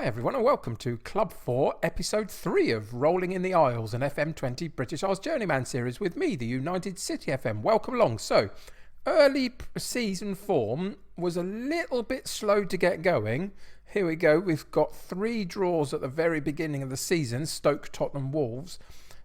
everyone, and welcome to Club 4, Episode 3 of Rolling in the Isles, an FM20 British Isles Journeyman series with me, the United City FM. Welcome along. So, early season form was a little bit slow to get going. Here we go. We've got 3 draws at the very beginning of the season, Stoke, Tottenham, Wolves.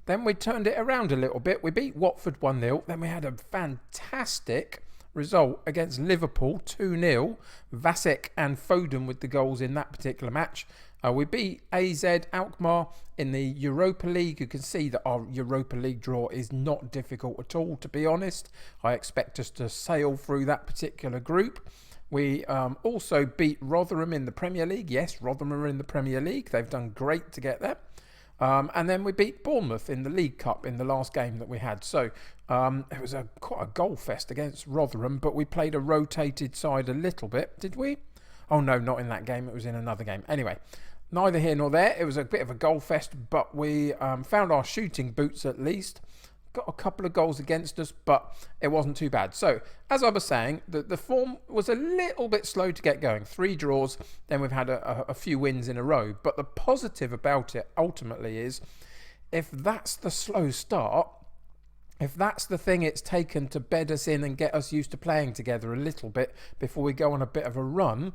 Then we turned it around a little bit. We beat Watford 1-0. Then we had a fantastic result against Liverpool 2-0. Vasek and Foden with the goals in that particular match. We beat AZ Alkmaar in the Europa League. You can see that our Europa League draw is not difficult at all, to be honest. I expect us to sail through that particular group. We also beat Rotherham in the Premier League. Yes, Rotherham are in the Premier League. They've done great to get there. And then we beat Bournemouth in the League Cup in the last game that we had. So it was quite a goal fest against Rotherham, but we played a rotated side a little bit, did we? Oh no, not in that game. It was in another game. Anyway, neither here nor there. It was a bit of a goal fest, but we found our shooting boots at least. Got a couple of goals against us, but it wasn't too bad. So, as I was saying, the form was a little bit slow to get going. 3 draws, then we've had a few wins in a row. But the positive about it, ultimately, is if that's the slow start, if that's the thing it's taken to bed us in and get us used to playing together a little bit before we go on a bit of a run,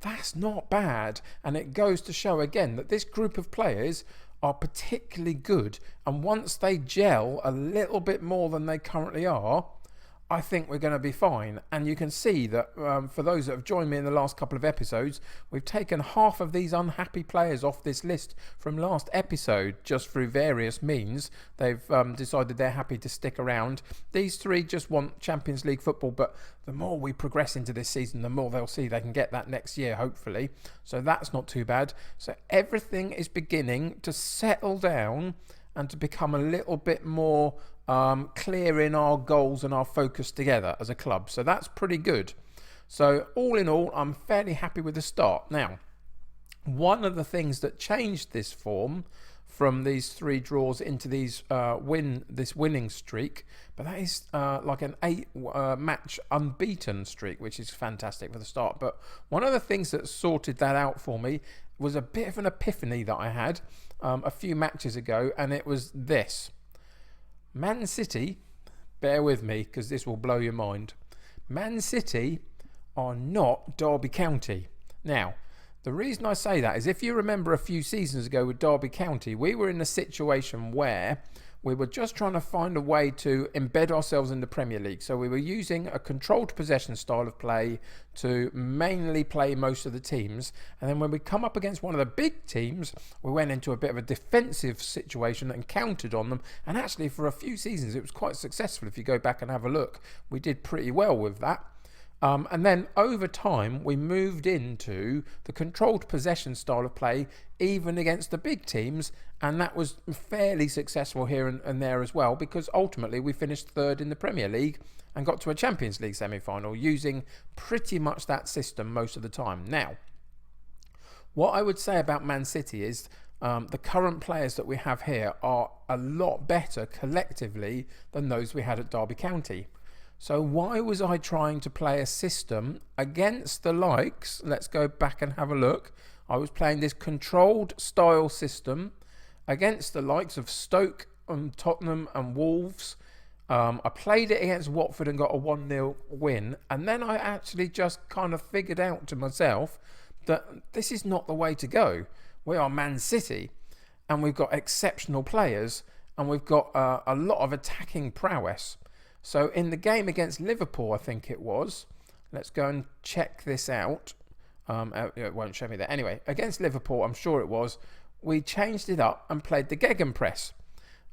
that's not bad. And it goes to show, again, that this group of players are particularly good, and once they gel a little bit more than they currently are, I think we're going to be fine. And you can see that for those that have joined me in the last couple of episodes, we've taken half of these unhappy players off this list from last episode just through various means. They've decided they're happy to stick around. These 3 just want Champions League football, but the more we progress into this season, the more they'll see they can get that next year, hopefully. So that's not too bad. So everything is beginning to settle down and to become a little bit more clear in our goals and our focus together as a club. So that's pretty good. So all in all, I'm fairly happy with the start. Now, one of the things that changed this form from these 3 draws into these winning streak, but that is like an 8 match unbeaten streak, which is fantastic for the start. But one of the things that sorted that out for me was a bit of an epiphany that I had a few matches ago, and it was this. Man City, bear with me because this will blow your mind. Man City are not Derby County. Now, the reason I say that is if you remember a few seasons ago with Derby County, we were in a situation where we were just trying to find a way to embed ourselves in the Premier League. So we were using a controlled possession style of play to mainly play most of the teams. And then when we come up against one of the big teams, we went into a bit of a defensive situation and countered on them. And actually for a few seasons, it was quite successful. If you go back and have a look, we did pretty well with that. And then over time, we moved into the controlled possession style of play, even against the big teams. And that was fairly successful here and there as well, because ultimately we finished 3rd in the Premier League and got to a Champions League semi-final using pretty much that system most of the time. Now, what I would say about Man City is the current players that we have here are a lot better collectively than those we had at Derby County. So why was I trying to play a system against the likes? Let's go back and have a look. I was playing this controlled style system against the likes of Stoke and Tottenham and Wolves. I played it against Watford and got a 1-0 win. And then I actually just kind of figured out to myself that this is not the way to go. We are Man City and we've got exceptional players and we've got a lot of attacking prowess. So in the game against Liverpool, I think it was, let's go and check this out. It won't show me that. Anyway, against Liverpool, I'm sure it was, we changed it up and played the Gegenpress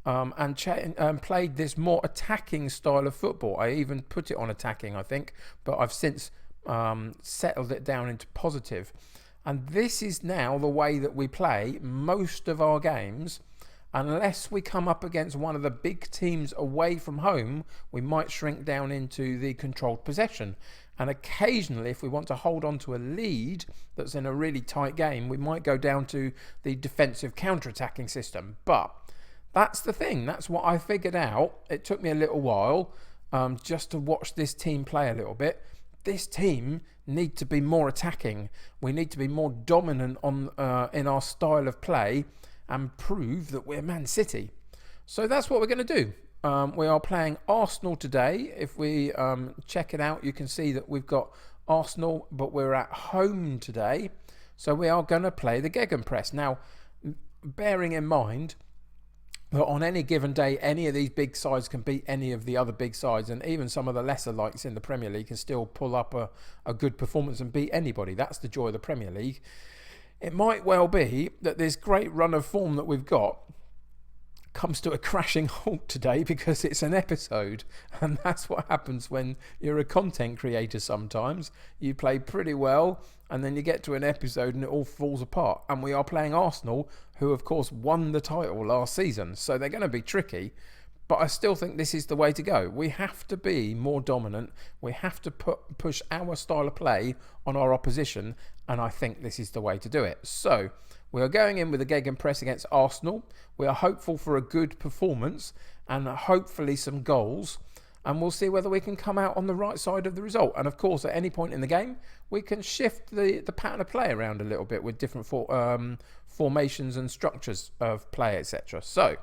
and played this more attacking style of football. I even put it on attacking, I think, but I've since settled it down into positive. And this is now the way that we play most of our games. Unless we come up against one of the big teams away from home, we might shrink down into the controlled possession. And occasionally, if we want to hold on to a lead that's in a really tight game, we might go down to the defensive counter-attacking system. But that's the thing. That's what I figured out. It took me a little while just to watch this team play a little bit. this team need to be more attacking. We need to be more dominant on in our style of play and prove that we're Man City. So that's what we're going to do. We are playing Arsenal today. If we check it out, you can see that we've got Arsenal, but we're at home today. So we are going to play the Gegenpress. Now, bearing in mind that on any given day, any of these big sides can beat any of the other big sides, and even some of the lesser likes in the Premier League can still pull up a good performance and beat anybody. That's the joy of the Premier League. It might well be that this great run of form that we've got comes to a crashing halt today because it's an episode, and that's what happens when you're a content creator. Sometimes you play pretty well and then you get to an episode and it all falls apart. And we are playing Arsenal, who of course won the title last season, so they're going to be tricky, but I still think this is the way to go. We have to be more dominant. We have to push our style of play on our opposition, and I think this is the way to do it. So we are going in with a Gegenpress against Arsenal. We are hopeful for a good performance and hopefully some goals. And we'll see whether we can come out on the right side of the result. And of course, at any point in the game, we can shift the pattern of play around a little bit with different formations and structures of play, etc. So,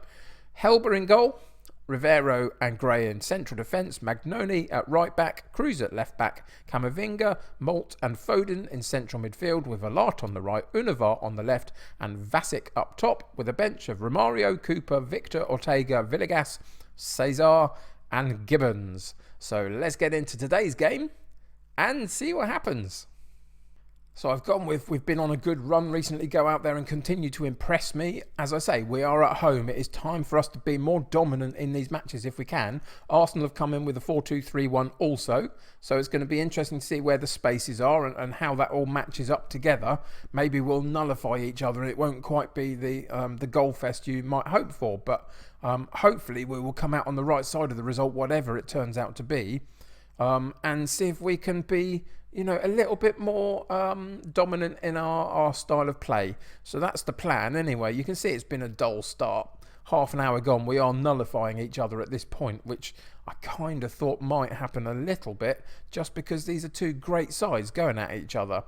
Helber in goal, Rivero and Gray in central defence, Magnoni at right back, Cruz at left back, Camavinga, Molt and Foden in central midfield with Alart on the right, Univar on the left and Vasic up top with a bench of Romario, Cooper, Victor, Ortega, Villegas, Cesar and Gibbons. So let's get into today's game and see what happens. So I've gone with, we've been on a good run recently. Go out there and continue to impress me. As I say, we are at home. It is time for us to be more dominant in these matches if we can. Arsenal have come in with a 4-2-3-1 also. So it's going to be interesting to see where the spaces are and how that all matches up together. Maybe we'll nullify each other and it won't quite be the goal fest you might hope for. But hopefully we will come out on the right side of the result, whatever it turns out to be. And see if we can be, a little bit more dominant in our style of play. So that's the plan anyway. You can see it's been a dull start. Half an hour gone, we are nullifying each other at this point, which I kind of thought might happen a little bit just because these are two great sides going at each other.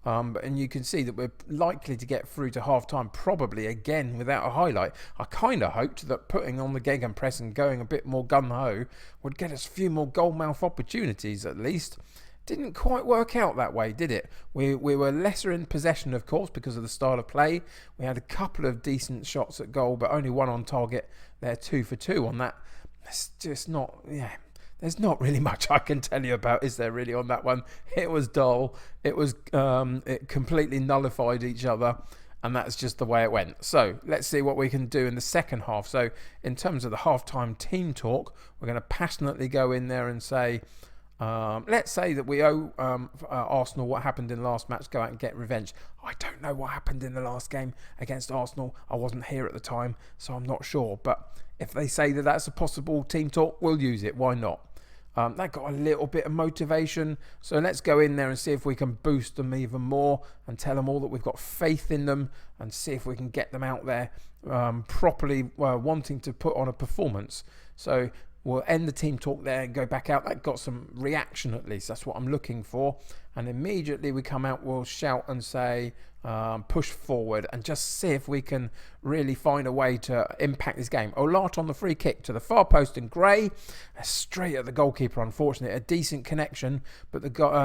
And you can see that we're likely to get through to half-time, probably again without a highlight. I kind of hoped that putting on the Gegenpress and going a bit more gun-ho would get us a few more goal-mouth opportunities at least. Didn't quite work out that way, did it? We were lesser in possession, of course, because of the style of play. We had a couple of decent shots at goal, but only one on target. They're 2 for 2 on that. It's just not, there's not really much I can tell you about, is there really, on that one? It was dull. It was, it completely nullified each other, and that's just the way it went. So let's see what we can do in the second half. So in terms of the halftime team talk, we're going to passionately go in there and say, let's say that we owe Arsenal what happened in the last match, go out and get revenge. I don't know what happened in the last game against Arsenal. I wasn't here at the time, so I'm not sure. But if they say that that's a possible team talk, we'll use it. Why not? That got a little bit of motivation. So let's go in there and see if we can boost them even more and tell them all that we've got faith in them and see if we can get them out there properly wanting to put on a performance. So we'll end the team talk there and go back out. That got some reaction at least. That's what I'm looking for. And immediately we come out, we'll shout and say, push forward and just see if we can really find a way to impact this game. Olart on the free kick to the far post and Gray straight at the goalkeeper. Unfortunately, a decent connection, but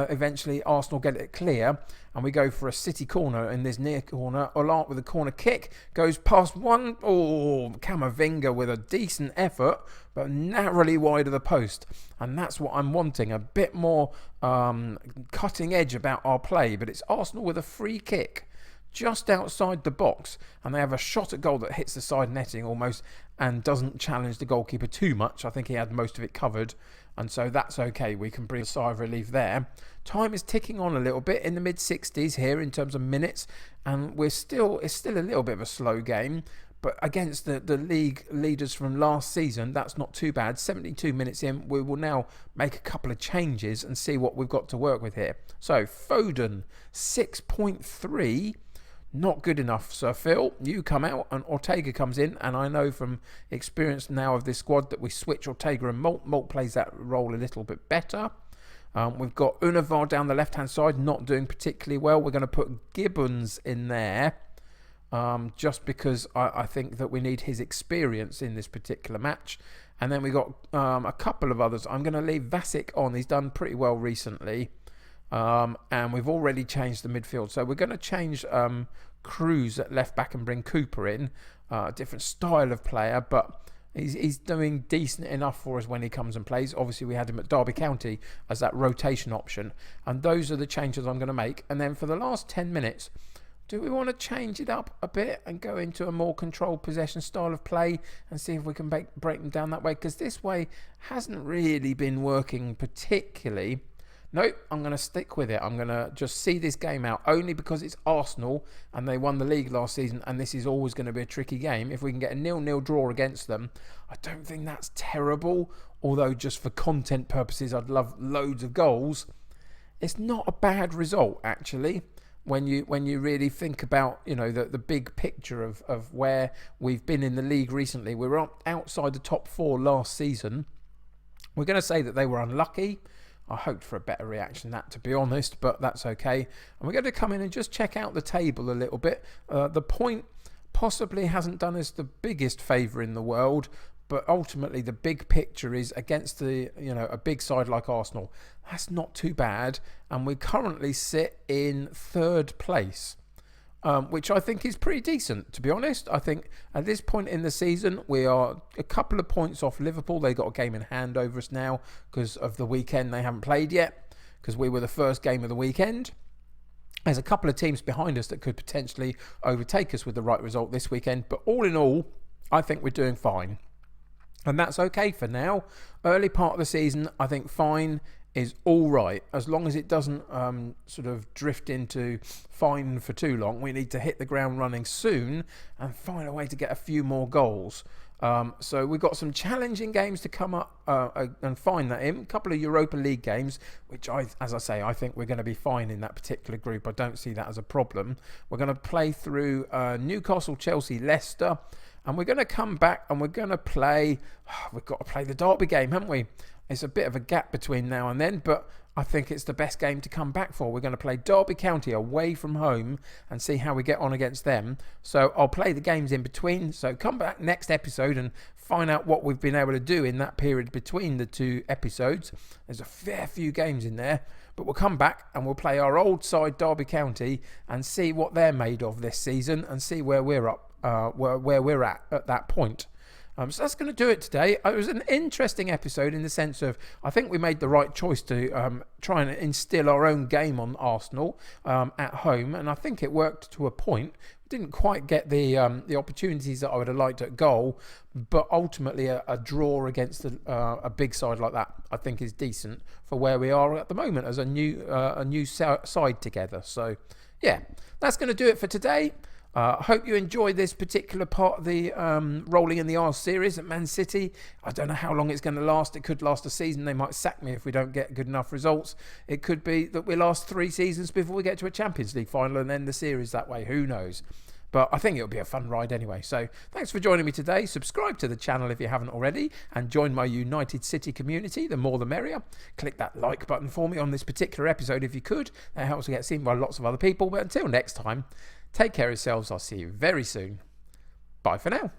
eventually Arsenal get it clear and we go for a City corner in this near corner. Olart with a corner kick goes past one. Camavinga with a decent effort, but narrowly wide of the post, and that's what I'm wanting, a bit more cutting edge about our play. But it's Arsenal with a free kick just outside the box, and they have a shot at goal that hits the side netting almost and doesn't challenge the goalkeeper too much. I think he had most of it covered, and so that's okay. We can breathe a sigh of relief there. Time is ticking on a little bit in the mid-60s here in terms of minutes, and it's still a little bit of a slow game. But against the league leaders from last season, that's not too bad. 72 minutes in, we will now make a couple of changes and see what we've got to work with here. So, Foden, 6.3. Not good enough, Sir Phil. You come out and Ortega comes in. And I know from experience now of this squad that we switch Ortega and Molt. Molt plays that role a little bit better. We've got Univar down the left-hand side, not doing particularly well. We're going to put Gibbons in there, just because I think that we need his experience in this particular match. And then we got a couple of others. I'm going to leave Vasic on. He's done pretty well recently. And we've already changed the midfield. So we're going to change Cruz at left back and bring Cooper in. Different style of player, but he's doing decent enough for us when he comes and plays. Obviously, we had him at Derby County as that rotation option. And those are the changes I'm going to make. And then for the last 10 minutes, do we want to change it up a bit and go into a more controlled possession style of play and see if we can break them down that way? Because this way hasn't really been working particularly. Nope, I'm going to stick with it. I'm going to just see this game out, only because it's Arsenal and they won the league last season, and this is always going to be a tricky game. If we can get a 0-0 draw against them, I don't think that's terrible, although just for content purposes I'd love loads of goals. It's not a bad result, actually, when you really think about, you know, the big picture of where we've been in the league recently. We were outside the top 4 last season. We're going to say that they were unlucky. I hoped for a better reaction than that, to be honest, but that's okay. And we're going to come in and just check out the table a little bit. The point possibly hasn't done us the biggest favour in the world, but ultimately the big picture is against a big side like Arsenal. That's not too bad, and we currently sit in 3rd place. Which I think is pretty decent, to be honest. I think at this point in the season, we are a couple of points off Liverpool. They got a game in hand over us now because of the weekend they haven't played yet, because we were the first game of the weekend. There's a couple of teams behind us that could potentially overtake us with the right result this weekend. But all in all, I think we're doing fine. And that's okay for now. Early part of the season, I think fine is all right, as long as it doesn't sort of drift into fine for too long. We need to hit the ground running soon and find a way to get a few more goals. So we've got some challenging games to come up and find that in. A couple of Europa League games, which I think we're going to be fine in that particular group. I don't see that as a problem. We're going to play through Newcastle, Chelsea, Leicester, and we're going to come back and we're going to play. We've got to play the Derby game, haven't we? It's a bit of a gap between now and then, but I think it's the best game to come back for. We're going to play Derby County away from home and see how we get on against them. So I'll play the games in between. So come back next episode and find out what we've been able to do in that period between the 2 episodes. There's a fair few games in there, but we'll come back and we'll play our old side Derby County and see what they're made of this season and see where we're where we're at that point. So that's going to do it today. It was an interesting episode in the sense of I think we made the right choice to try and instill our own game on Arsenal at home, and I think it worked to a point. We didn't quite get the opportunities that I would have liked at goal, but ultimately a draw against a big side like that I think is decent for where we are at the moment as a new side together. So yeah, that's going to do it for today. I hope you enjoy this particular part of the Rolling in the Isles series at Man City. I don't know how long it's going to last. It could last a season. They might sack me if we don't get good enough results. It could be that we last 3 seasons before we get to a Champions League final and end the series that way. Who knows? But I think it'll be a fun ride anyway. So thanks for joining me today. Subscribe to the channel if you haven't already and join my United City community. The more the merrier. Click that like button for me on this particular episode if you could. That helps to get seen by lots of other people. But until next time, take care of yourselves. I'll see you very soon. Bye for now.